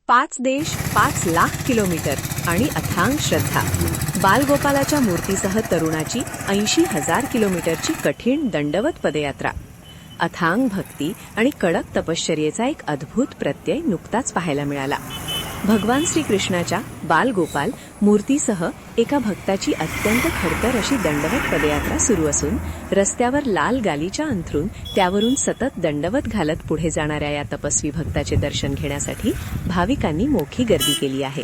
5 देश, 5 लाख किलोमीटर आणि अथांग श्रद्धा. बालगोपालाच्या मूर्तीसह तरुणाची 80,000 किलोमीटरची कठीण दंडवत पदयात्रा. अथांग भक्ती आणि कडक तपश्चर्येचा एक अद्भुत प्रत्यय नुकताच पाहायला मिळाला. भगवान श्रीकृष्णाच्या बालगोपाल मूर्तीसह एका भक्ताची अत्यंत खडतर अशी दंडवत पदयात्रा सुरू असून रस्त्यावर लाल गालिचा अंथरून त्यावरून सतत दंडवत घालत पुढे जाणाऱ्या या तपस्वी भक्ताचे दर्शन घेण्यासाठी भाविकांनी मोठी गर्दी केली आहे.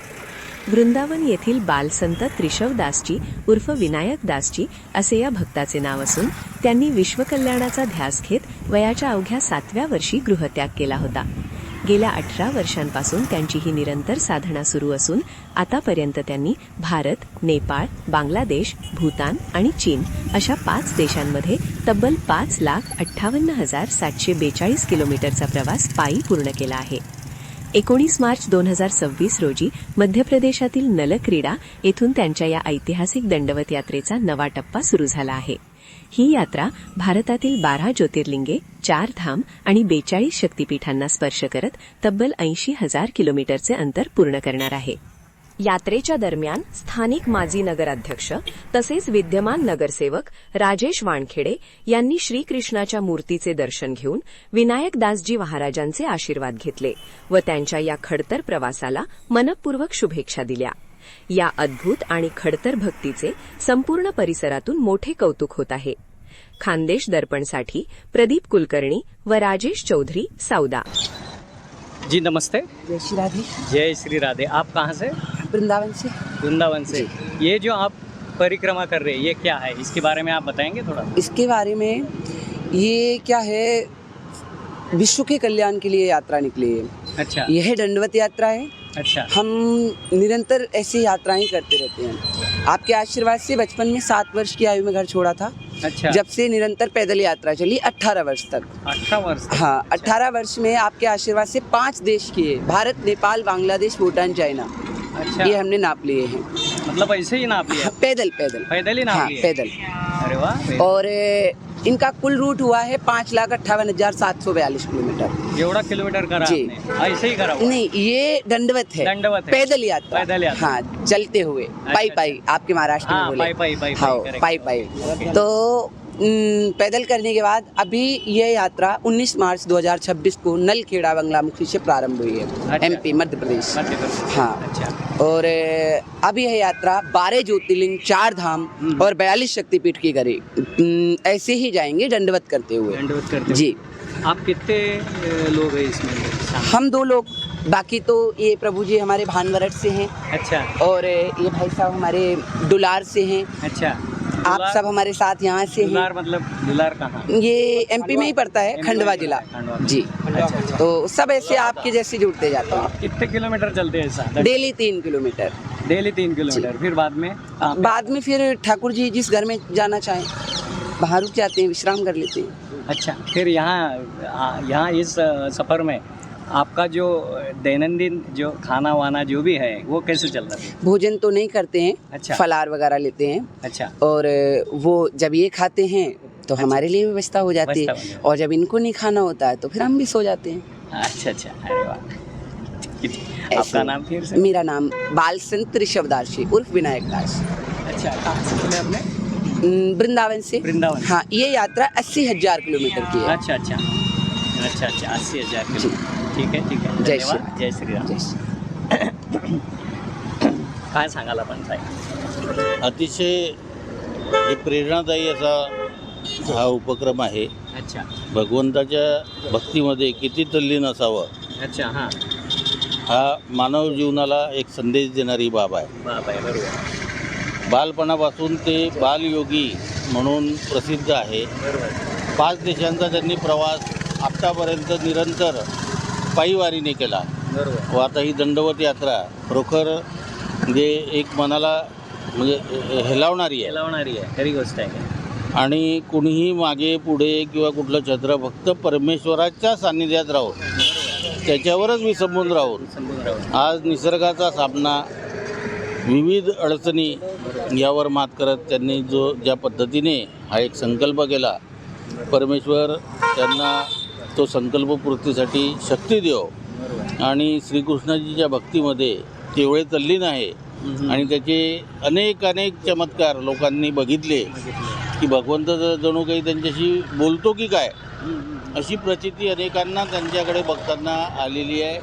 वृंदावन येथील बालसंत त्रिशवदासजी उर्फ विनायक दासजी असे या भक्ताचे नाव असून त्यांनी विश्वकल्याणाचा ध्यास घेत वयाच्या अवघ्या 7व्या वर्षी गृहत्याग केला होता. गेल्या 18 वर्षांपासून त्यांची ही निरंतर साधना सुरू असून आतापर्यंत त्यांनी भारत, नेपाळ, बांगलादेश, भूतान आणि चीन अशा 5 देशांमध्ये तब्बल 5,58,742 किलोमीटरचा प्रवास पायी पूर्ण केला आहे. 19 मार्च 2026 रोजी मध्य प्रदेशातील नलक्रीडा येथून त्यांच्या या ऐतिहासिक दंडवत यात्रेचा नवा टप्पा सुरू झाला आहे. ही यात्रा भारतातील 12 ज्योतिर्लिंगे, 4 धाम आणि 42 शक्तिपीठांना स्पर्श करत तब्बल 80,000 किलोमीटरचे अंतर पूर्ण करणार आहे. यात्रेच्या दरम्यान स्थानिक माजी नगराध्यक्ष तसेच विद्यमान नगरसेवक राजेश वानखेडे यांनी श्रीकृष्णाच्या मूर्तीचे दर्शन घेऊन विनायकदासजी महाराजांचे आशीर्वाद घेतले व त्यांच्या या खडतर प्रवासाला मनपूर्वक शुभेच्छा दिल्या. या अद्भुत आणि खडतर भक्तीचे संपूर्ण परिसरातून मोठे कौतुक होत आहे. खानदेश दर्पणसाठी प्रदीप कुलकर्णी व राजेश चौधरी, सौदा. जी नमस्ते. जय श्री राधे. जय श्री राधे. आप कहाँ से? वृंदावन से. वृंदावन से. ये जो आप परिक्रमा कर रहे हैं ये क्या है, इसके बारे में आप बताएंगे थोड़ा? इसके बारे में ये क्या है, विश्व के कल्याण के लिए यात्रा निकली है. अच्छा. यह दंडवत यात्रा है. अच्छा. हम निरंतर ऐसी यात्राएं करते रहते हैं. आपके आशीर्वाद से बचपन में 7 वर्ष की आयु में घर छोड़ा था. अच्छा. जब से निरंतर पैदल यात्रा चली 18 वर्ष तक. 18 वर्ष? हाँ. 18 वर्ष में आपके आशीर्वाद से 5 देश किए, भारत, नेपाल, बांग्लादेश, भूटान, चाइना. अच्छा. ये हमने नाप लिए हैं. मतलब ऐसे ही नाप लिया? पैदल ही नाप लिए? पैदल. अरे वाह. और इनका कुल रूट हुआ है 5,58,742 किलोमीटर. एवढा किलोमीटर करा जी. आपने? ऐसे ही करा हुआ? नहीं, ये दंडवत है. पैदल यात्रा. हाँ, चलते हुए. पाई आपके महाराष्ट्र में बोले. पाई. तो पैदल करने के बाद अभी यह यात्रा 19 मार्च 2026 को नलखेड़ा बंगलामुखी से प्रारंभ हुई है. अच्छा. MP मध्य प्रदेश. हाँ. अच्छा. और अब यह यात्रा 12 ज्योतिर्लिंग, 4 धाम और 42 शक्तिपीठ की करी. ऐसे ही जाएंगे दंडवत करते हुए. जी. आप कितने लोग हैं इसमें? हम 2 लोग. बाकी तो ये प्रभु जी हमारे भानवरट से हैं. अच्छा. और ये भाई साहब हमारे दुलार से हैं. अच्छा. आप सब हमारे साथ यहाँ से हैं. दुलार मतलब दुलार कहाँ? ये MP में ही पड़ता है, खंडवा जिला. जी. अच्छा. तो सब ऐसे आपके जैसे जुड़ते जाते हैं. कितने किलोमीटर चलते हैं ऐसा? Daily 3 kilometre. Daily 3 kilometre. फिर बाद में फिर ठाकुर जी जिस घर में जाना चाहें वहाँ रुक जाते हैं, विश्राम कर लेते हैं. अच्छा. फिर यहाँ इस सफ़र में आपका जो दैनंदिन जो खाना वाना जो भी है वो कैसे चल रहा है? भोजन तो नहीं करते हैं. अच्छा. फलाहार वगैरह लेते हैं. अच्छा. और वो जब ये खाते हैं तो हमारे लिए व्यवस्था हो जाती है. और जब इनको नहीं खाना होता है तो फिर हम भी सो जाते हैं. अच्छा. अरे वाह. आपका नाम फिर से? मेरा नाम बालसंत त्रिशवदासजी उर्फ विनायक दास. अच्छा. कहाँ से बोले आपने? वृंदावन से. वृंदावन. हाँ. ये यात्रा 80,000 किलोमीटर की है. अच्छा. 80,000 किलोमीटर. ठीक है. जय जय श्री राम. काय सांगाल आपण साहेब? अतिशय एक प्रेरणादायी असा हा उपक्रम आहे. अच्छा. भगवंताच्या भक्तीमध्ये किती तल्लीन असावं. अच्छा. हां. हा मानव जीवनाला एक संदेश देणारी बाब आहे. बरोबर. बालपणापासून ते बालयोगी म्हणून प्रसिद्ध आहे. 5 देशांचा त्यांनी प्रवास आत्तापर्यंत निरंतर पायीवारीने केला. व आता ही दंडवत यात्रा खरोखर म्हणजे एक मनाला म्हणजे हेलावणारी आहे. खरी गोष्ट आहे. आणि कुणीही मागे पुढे किंवा कुठलं छत्र, फक्त परमेश्वराच्या सान्निध्यात राहून त्याच्यावरच विसंबून राहून आज निसर्गाचा सामना, विविध अडचणी यावर मात करत त्यांनी ज्या पद्धतीने हा एक संकल्प केला, परमेश्वर त्यांना तो संकल्पपूर्तीसाठी शक्ती देव आणि श्रीकृष्णाजीच्या भक्तीमध्ये तेवढे तल्लीन आहे आणि त्याचे अनेक चमत्कार लोकांनी बघितले की भगवंत जणू काही त्यांच्याशी बोलतो की काय, अशी प्रचिती अनेकांना त्यांच्याकडे बघताना आलेली आहे.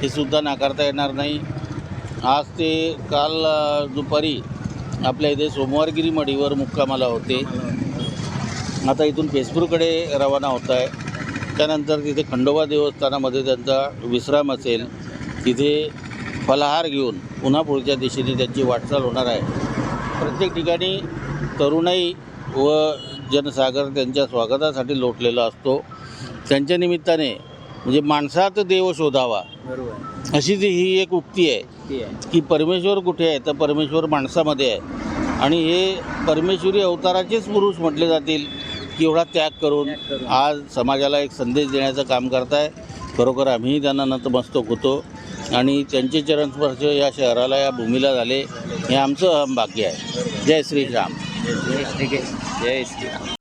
हे सुद्धा नाकारता येणार नाही. आज ते काल दुपारी आपल्या इथे सोमवारगिरी मढीवर मुक्कामाला होते. आता इथून पेसपूरकडे रवाना होत आहे. त्यानंतर तिथे खंडोबा देवस्थानामध्ये त्यांचा विश्राम असेल. तिथे फलाहार घेऊन पुन्हा पुढच्या दिशेने त्यांची वाटचाल होणार आहे. प्रत्येक ठिकाणी तरुणाई व जनसागर त्यांच्या स्वागतासाठी लोटलेला असतो. त्यांच्या निमित्ताने म्हणजे माणसात देव शोधावा, अशी ही एक उक्ती आहे की परमेश्वर कुठे आहे तर परमेश्वर माणसामध्ये आहे. आणि हे परमेश्वरी अवताराचेच पुरुष म्हटले जातील की एवढा त्याग करून आज समाजाला एक संदेश देण्याचं काम करताय. खरोखर आम्हीही त्यांना नतमस्तक होतो आणि त्यांचे चरणस्पर्श या शहराला, या भूमीला झाले हे आमचं अहम भाग्य आहे. जय श्रीराम. जय श्रीराम.